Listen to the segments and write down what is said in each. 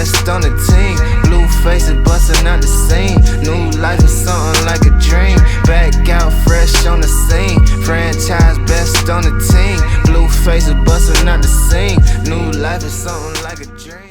best on the team. Blue faces busting out the scene. New life is something like a dream. Back out fresh on the scene. Franchise best on the team. Blue faces busting out the scene. New life is something like a dream.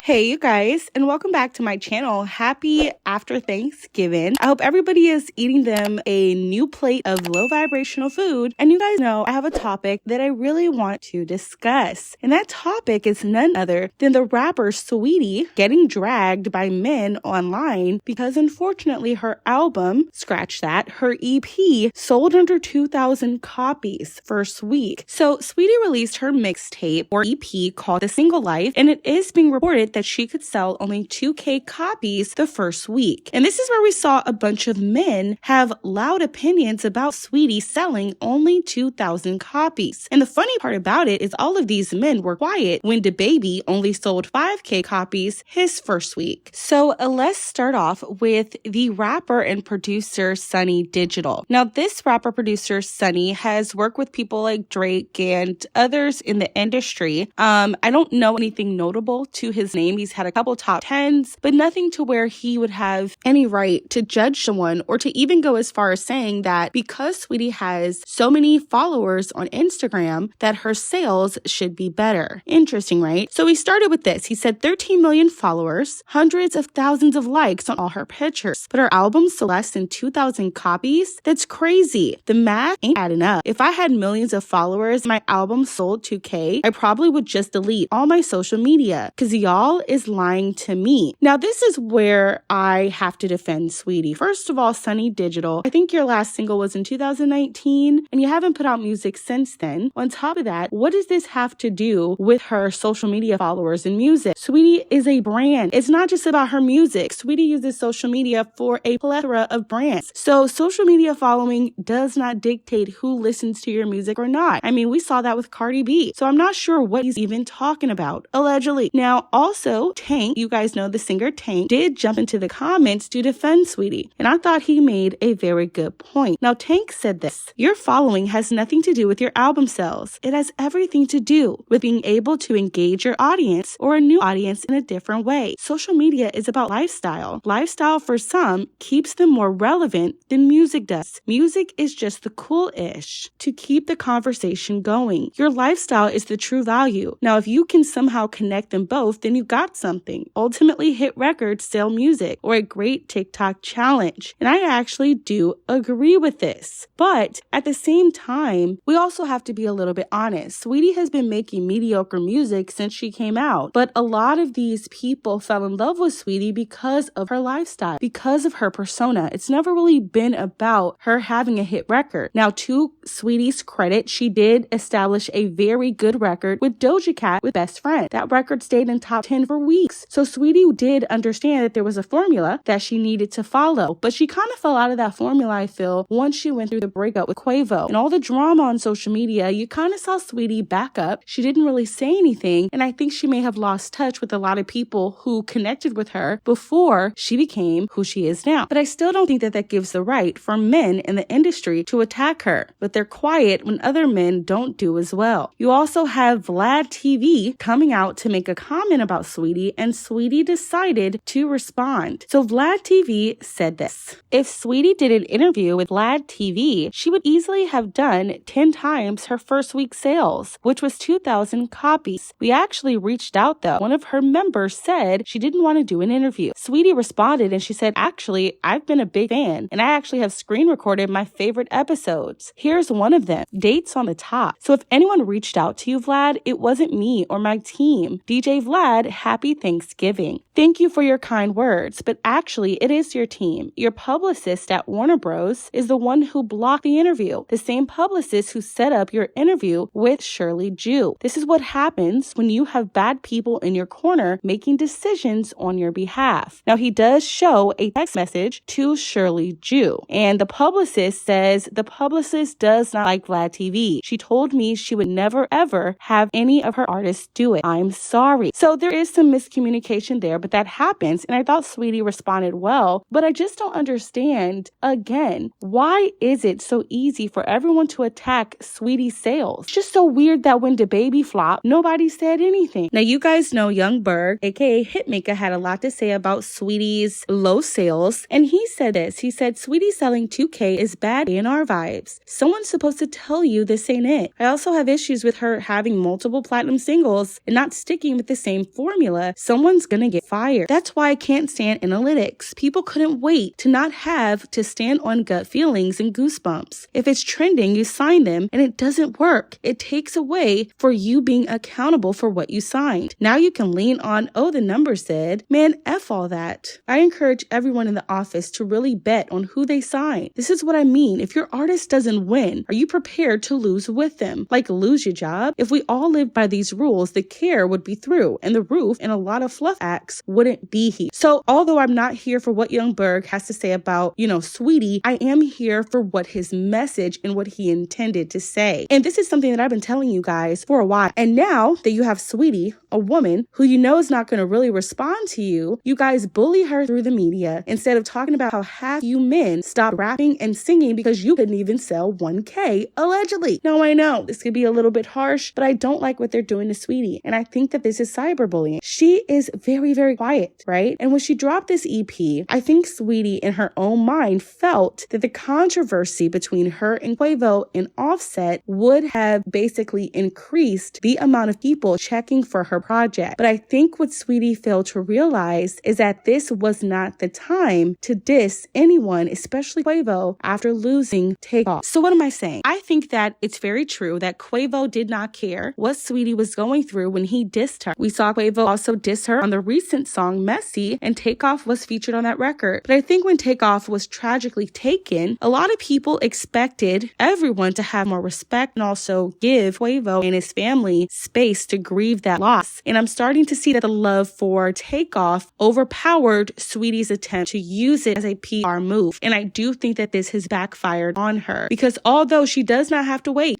Hey you guys, and welcome back to my channel. Happy after Thanksgiving. I hope everybody is eating them a new plate of low vibrational food. And you guys know I have a topic that I really want to discuss. And that topic is none other than the rapper Saweetie getting dragged by men online because unfortunately her album, scratch that, her EP sold under 2,000 copies first week. So Saweetie released her mixtape or EP called The Single Life, and it is being reported that she could sell only 2K copies the first week. And this is where we saw a bunch of men have loud opinions about Saweetie selling only 2,000 copies. And the funny part about it is all of these men were quiet when DaBaby only sold 5K copies his first week. So let's start off with the rapper and producer Sonny Digital. Now this rapper producer Sonny has worked with people like Drake and others in the industry. I don't know anything notable to his name. He's had a couple top 10s, but nothing to where he would have any right to judge someone or to even go as far as saying that because Saweetie has so many followers on Instagram that her sales should be better. Interesting, right? So he started with this. He said 13 million followers, hundreds of thousands of likes on all her pictures, but her album sold less than 2,000 copies? That's crazy. The math ain't adding up. If I had millions of followers and my album sold 2K, I probably would just delete all my social media because y'all is lying to me. Now, this is where I have to defend Saweetie. First of all, Sonny Digital, I think your last single was in 2019 and you haven't put out music since then. On top of that, what does this have to do with her social media followers and music? Saweetie is a brand. It's not just about her music. Saweetie uses social media for a plethora of brands. So social media following does not dictate who listens to your music or not. I mean, we saw that with Cardi B. So I'm not sure what he's even talking about, allegedly. Now, also, Tank, you guys know the singer Tank, did jump into the comments to defend Saweetie, and I thought he made a very good point. Now, Tank said this: your following has nothing to do with your album sales. It has everything to do with being able to engage your audience or a new audience in a different way. Social media is about lifestyle. Lifestyle for some keeps them more relevant than music does. Music is just the cool-ish to keep the conversation going. Your lifestyle is the true value. Now, if you can somehow connect them both, then you got something. Ultimately, hit records sell music or a great TikTok challenge. And I actually do agree with this. But at the same time, we also have to be a little bit honest. Saweetie has been making mediocre music since she came out. But a lot of these people fell in love with Saweetie because of her lifestyle, because of her persona. It's never really been about her having a hit record. Now, to Saweetie's credit, she did establish a very good record with Doja Cat with Best Friend. That record stayed in top 10 for weeks. So Saweetie did understand that there was a formula that she needed to follow, but she kind of fell out of that formula, I feel, once she went through the breakup with QUAVO. And all the drama on social media, you kind of saw Saweetie back up. She didn't really say anything, and I think she may have lost touch with a lot of people who connected with her before she became who she is now. But I still don't think that that gives the right for men in the industry to attack her, but they're quiet when other men don't do as well. You also have Vlad TV coming out to make a comment about Saweetie, and Saweetie decided to respond. So Vlad TV said this: if Saweetie did an interview with Vlad TV, she would easily have done 10 times her first week sales, which was 2,000 copies. We actually reached out though. One of her members said she didn't want to do an interview. Saweetie responded and she said, actually, I've been a big fan and I actually have screen recorded my favorite episodes. Here's one of them. Dates on the top. So if anyone reached out to you, Vlad, it wasn't me or my team. DJVlad, happy Thanksgiving. Thank you for your kind words, but actually it is your team. Your publicist at Warner Bros. Is the one who blocked the interview. The same publicist who set up your interview with Shirley Jew. This is what happens when you have bad people in your corner making decisions on your behalf. Now, he does show a text message to Shirley Jew, and the publicist says the publicist does not like Vlad TV. She told me she would never ever have any of her artists do it. I'm sorry. So there is some miscommunication there, but that happens. And I thought Saweetie responded well, but I just don't understand, again, why is it so easy for everyone to attack Saweetie's sales? It's just so weird that when DJVlad flopped, nobody said anything. Now, you guys know Young Berg, aka Hitmaker, had a lot to say about Saweetie's low sales, and he said this. He said, Saweetie selling 2K is bad A&R vibes. Someone's supposed to tell you this ain't it. I also have issues with her having multiple platinum singles and not sticking with the same formula. Someone's gonna get fired. That's why I can't stand analytics. People couldn't wait to not have to stand on gut feelings and goosebumps. If it's trending, you sign them and it doesn't work. It takes away for you being accountable for what you signed. Now you can lean on, oh, the number said, man, F all that. I encourage everyone in the office to really bet on who they sign. This is what I mean. If your artist doesn't win, are you prepared to lose with them? Like lose your job? If we all lived by these rules, the care would be through and the roof and a lot of fluff acts wouldn't be here. So although I'm not here for what Young Berg has to say about, Saweetie, I am here for what his message and what he intended to say. And this is something that I've been telling you guys for a while. And now that you have Saweetie, a woman who you know is not going to really respond to you, you guys bully her through the media instead of talking about how half you men stopped rapping and singing because you couldn't even sell 1K, allegedly. Now, I know this could be a little bit harsh, but I don't like what they're doing to Saweetie. And I think that this is cyberbullying. She is very, very quiet, right? And when she dropped this EP, I think Saweetie in her own mind felt that the controversy between her and QUAVO and Offset would have basically increased the amount of people checking for her project. But I think what Saweetie failed to realize is that this was not the time to diss anyone, especially QUAVO, after losing Takeoff. So what am I saying? I think that it's very true that QUAVO did not care what Saweetie was going through when he dissed her. We saw QUAVO also diss her on the recent song Messy, and Takeoff was featured on that record. But I think when Takeoff was tragically taken, a lot of people expected everyone to have more respect and also give QUAVO and his family space to grieve that loss. And I'm starting to see that the love for Takeoff overpowered Saweetie's attempt to use it as a PR move. And I do think that this has backfired on her, because although she does not have to wait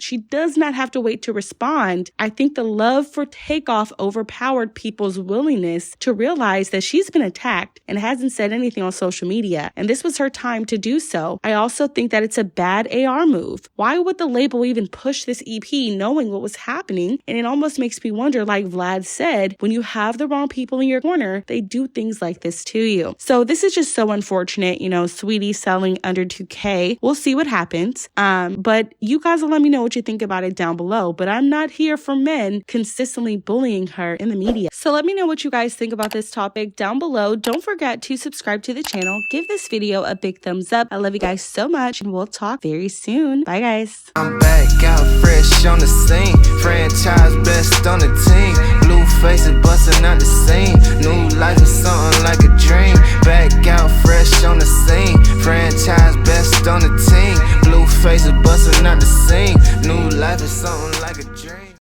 to respond, I think the love for Takeoff overpowered people's willingness to realize that she's been attacked and hasn't said anything on social media. And this was her time to do so. I also think that it's a bad AR move. Why would the label even push this EP knowing what was happening? And it almost makes me wonder, like Vlad said, when you have the wrong people in your corner, they do things like this to you. So this is just so unfortunate, Saweetie selling under 2K. We'll see what happens. But you guys will let me know what you think about it down below. But I'm not here for men consistently bullying her in the media. So let me know what you guys think about this topic down below. Don't forget to subscribe to the channel. Give this video a big thumbs up. I love you guys so much, and we'll talk very soon. Bye, guys. I'm back out fresh on the scene. Franchise best on the team. Blue faces busting out the scene. New life is something like a dream. Back out fresh on the scene. Franchise best on the team. Blue faces busting out the scene. New life is something like a